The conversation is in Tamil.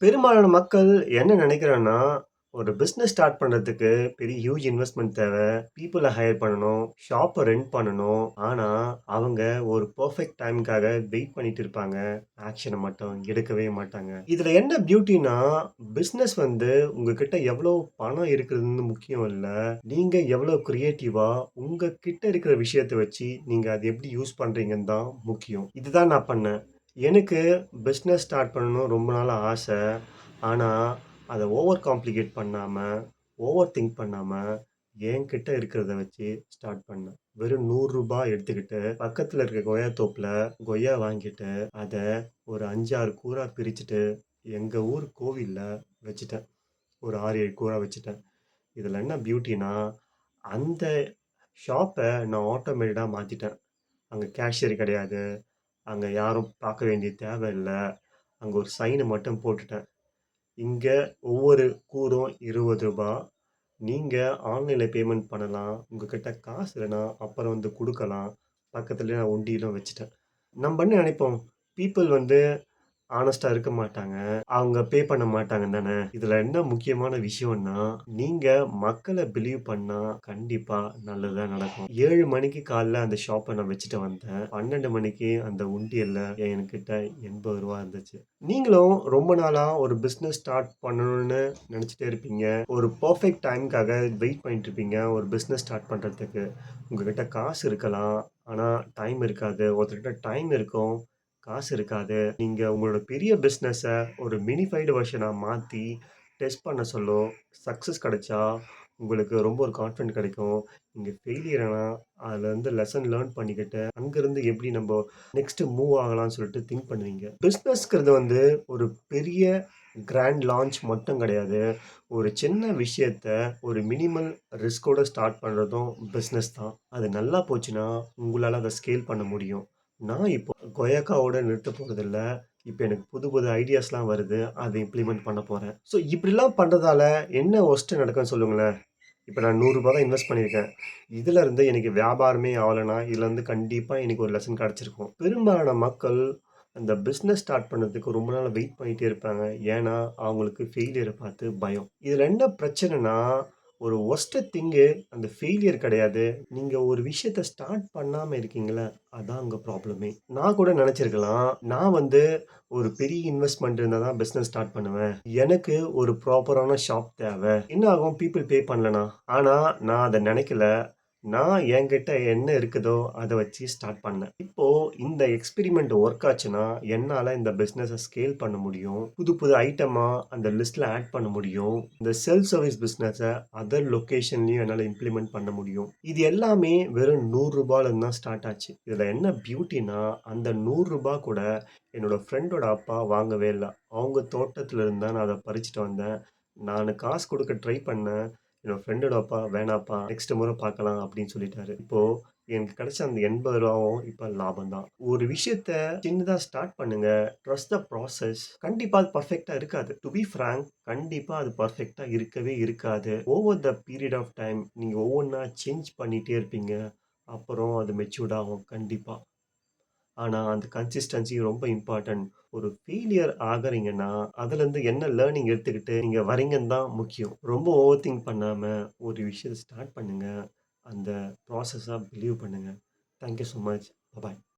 பெரும்பாலான மக்கள் என்ன நினைக்கிறாங்கன்னா, ஒரு பிசினஸ் ஸ்டார்ட் பண்றதுக்கு பெரிய ஹியூஜ் இன்வெஸ்ட்மென்ட் தேவ. பீப்பிள ஹையர் பண்ணணும். ஷாப்ப ரென்ட் பண்ணணும். ஆனா, அவங்க ஒரு பெர்ஃபெக்ட் டைம்க்காக வெயிட் பண்ணிட்டு இருப்பாங்க. ஆக்ஷன மட்டும் எடுக்கவே மாட்டாங்க. இதுல என்ன பியூட்டின்னா, பிசினஸ் உங்ககிட்ட எவ்வளோ பணம் இருக்குதுன்னு முக்கியம் இல்ல. நீங்க எவ்வளோ கிரியேட்டிவா உங்க கிட்ட இருக்கிற விஷயத்த வச்சு, நீங்க அத எப்படி யூஸ் பண்றீங்கன்னு தான் முக்கியம். இதுதான் நான் பண்ணேன். எனக்கு பிசினஸ் ஸ்டார்ட் பண்ணணும் ரொம்ப நாளா ஆச. ஆனா, அத ஓவர் காம்ப்ளிகேட் பண்ணாம, ஓவர் திங்க் பண்ணாம, என்கிட்ட இருக்கிறத வச்சு ஸ்டார்ட் பண்ணேன். வெறும் ரூ. 100 எடுத்துக்கிட்டு, பக்கத்துல இருக்க கொய்யா தோப்புல கொய்யா வாங்கிட்டு, அத ஒரு 5, 6 கூறா பிரிச்சுட்டு, எங்க ஊர் கோவில்ல வச்சுட்டேன். ஒரு 6, 7 கூறா வச்சுட்டேன். இதுல என்ன பியூட்டின்னா, அந்த ஷாப்ப நான் ஆட்டோமேட்டடா மாத்திட்டேன். அங்க கேஷியர் கிடையாது. அங்க யாரும் பார்க்க வேண்டிய தேவை இல்ல. அங்க ஒரு சைன மட்டும் போட்டுட்டேன். இங்க ஒவ்வொரு கூறும் ரூ. 20. நீங்க ஆன்லைன்ல பேமெண்ட் பண்ணலாம். உங்ககிட்ட காசு இல்லன்னா, அப்புறம் குடுக்கலாம். பக்கத்திலேயே நான் உண்டியலும் வச்சுட்டேன். நம்ம என்ன நினைப்போம், பீப்பிள் ஹானஸ்ட்டா இருக்க மாட்டாங்க. அவங்க பே பண்ண மாட்டாங்கன்னு தானே. இதுல என்ன முக்கியமான விஷயம்னா, நீங்க மக்கள பிலீவ் பண்ணா கண்டிப்பா நல்லது தான் நடக்கும். 7 மணிக்கு காலைல அந்த ஷாப்ப நான் வச்சுட்டு வந்தேன். 12 மணிக்கு அந்த உண்டியல்ல என்கிட்ட ரூ. 80 இருந்துச்சு. நீங்களும் ரொம்ப நாளா ஒரு பிசினஸ் ஸ்டார்ட் பண்ணணும்னு நெனச்சுட்டே இருப்பீங்க. ஒரு பெர்ஃபெக்ட் டைம்க்காக வெயிட் பண்ணிட்டு இருப்பீங்க. ஒரு பிசினஸ் ஸ்டார்ட் பண்றதுக்கு. உங்ககிட்ட காசு இருக்கலாம். ஆனா டைம் இருக்காது. ஒருத்தர்கிட்ட டைம் இருக்கும். காசு இருக்காது. நீங்க உங்களோட பெரிய பிசினஸ ஒரு மினிஃபைடு வெர்ஷனா மாத்தி டெஸ்ட் பண்ண சொல்ல, சக்சஸ் கிடைச்சா, உங்களுக்கு ரொம்ப ஒரு கான்ஃபிடன்ட் கிடைக்கும். நீங்க ஃபெயிலியர் ஆனா, அதுலருந்து லெசன் லேர்ன் பண்ணிக்கிட்டு, அங்கருந்து எப்படி நம்ப நெக்ஸ்ட் மூவ் ஆகலாம்னு சொல்லிட்டு திங்க் பண்ணுவீங்க. பிசினஸ்ங்கிறது ஒரு பெரிய கிராண்ட் லான்ச் மட்டும் கிடையாது. ஒரு சின்ன விஷயத்த ஒரு மினிமல் ரிஸ்க்கோட ஸ்டார்ட் பண்றதும் பிசினஸ் தான். அது நல்லா போச்சுன்னா, உங்களால அத ஸ்கேல் பண்ண முடியும். நான் இப்போ கொய்யாக்காவோட நிறுத்தப் போறதில்ல. இப்ப எனக்கு புது புது ஐடியாஸ்லாம் வருது. அத இம்ப்ளிமெண்ட் பண்ண போறேன். ஸோ இப்படிலாம் பண்றதால என்ன வொர்ஸ்ட் நடக்கும்னு சொல்லுங்களேன்? இப்ப நான் ரூ. 100 தான் இன்வெஸ்ட் பண்ணியிருக்கேன். இதுலருந்து எனக்கு வியாபாரமே ஆவலன்னா, இதுலருந்து கண்டிப்பா எனக்கு ஒரு லெசன் கிடைச்சிருக்கும். பெரும்பாலான மக்கள் அந்த பிசினஸ் ஸ்டார்ட் பண்ணதுக்கு ரொம்ப நாள் வெயிட் பண்ணிட்டே இருப்பாங்க. ஏன்னா, அவங்களுக்கு ஃபெயிலியர பார்த்து பயம். இதுல என்ன பிரச்சனைன்னா, ஒரு வொர்ஸ்ட் திங்கு அந்த ஃபெயிலியர் கிடையாது. நீங்க ஒரு விஷயத்த ஸ்டார்ட் பண்ணாம இருக்கீங்கல்ல, அதான் அங்க ப்ராப்ளமே. நான் கூட நெனச்சிருக்கலாம், நான் ஒரு பெரிய இன்வெஸ்ட்மென்ட் இருந்தா தான் பிசினஸ் ஸ்டார்ட் பண்ணுவேன். எனக்கு ஒரு ப்ராப்பரான ஷாப் தேவ. என்ன ஆகும் பீப்பிள் பே பண்ணலனா? ஆனா, நான் அத நெனைக்கல. நான் என்கிட்ட என்ன இருக்குதோ, அத வச்சு ஸ்டார்ட் பண்ணேன். இப்போ இந்த எக்ஸ்பெரிமெண்ட் வொர்க் ஆச்சுன்னா, என்னால இந்த பிசினஸ ஸ்கேல் பண்ண முடியும். புது புது ஐட்டமா அந்த லிஸ்ட்ல ஆட் பண்ண முடியும். இந்த செல்ஃப் சர்வீஸ் பிசினஸ அதர் லொகேஷன்லயும் என்னால இம்ப்ளிமெண்ட் பண்ண முடியும். இது எல்லாமே வெறும் ரூ. 100ல தான் ஸ்டார்ட் ஆச்சு. இதுல என்ன பியூட்டின்னா, அந்த ரூ. 100 கூட என்னோட ஃப்ரெண்டோட அப்பா வாங்கவே இல்ல. அவங்க தோட்டத்துல இருந்து தான் நான் அத பறிச்சுட்டு வந்தேன். நானு காசு குடுக்க ட்ரை பண்ணேன். என்னோட ஃப்ரெண்டோட அப்பா, "வேணாம்ப்பா, நெக்ஸ்ட் முறை பார்க்கலாம்" அப்படின்னு சொல்லிட்டாரு. இப்போ எனக்கு கிடைச்ச அந்த ரூ. 80வும் இப்ப லாபம் தான். ஒரு விஷயத்த சின்னதா ஸ்டார்ட் பண்ணுங்க. Trust the process. கண்டிப்பா அது பெர்ஃபெக்ட்டா இருக்காது. டூ பி ஃபிராங்க் கண்டிப்பா அது பெர்ஃபெக்ட்டா இருக்கவே இருக்காது. Over the period of time நீங்க ஒவ்வொன்னா சேஞ்ச் பண்ணிட்டே இருப்பீங்க. அப்புறம் அது மெச்சூர்ட் ஆகும் கண்டிப்பா. ஆனா, அந்த கன்சிஸ்டன்சி ரொம்ப இம்பார்ட்டன்ட். ஒரு ஃபெயிலியர் ஆகுறீங்கன்னா, அதுலருந்து என்ன லேர்னிங் எடுத்துக்கிட்டு நீங்க வரீங்கன்னு தான் முக்கியம். ரொம்ப ஓவர் திங்க் பண்ணாம ஒரு விஷயத்த ஸ்டார்ட் பண்ணுங்க. அந்த ப்ராசஸ பிலீவ் பண்ணுங்க. Thank you so much. Bye.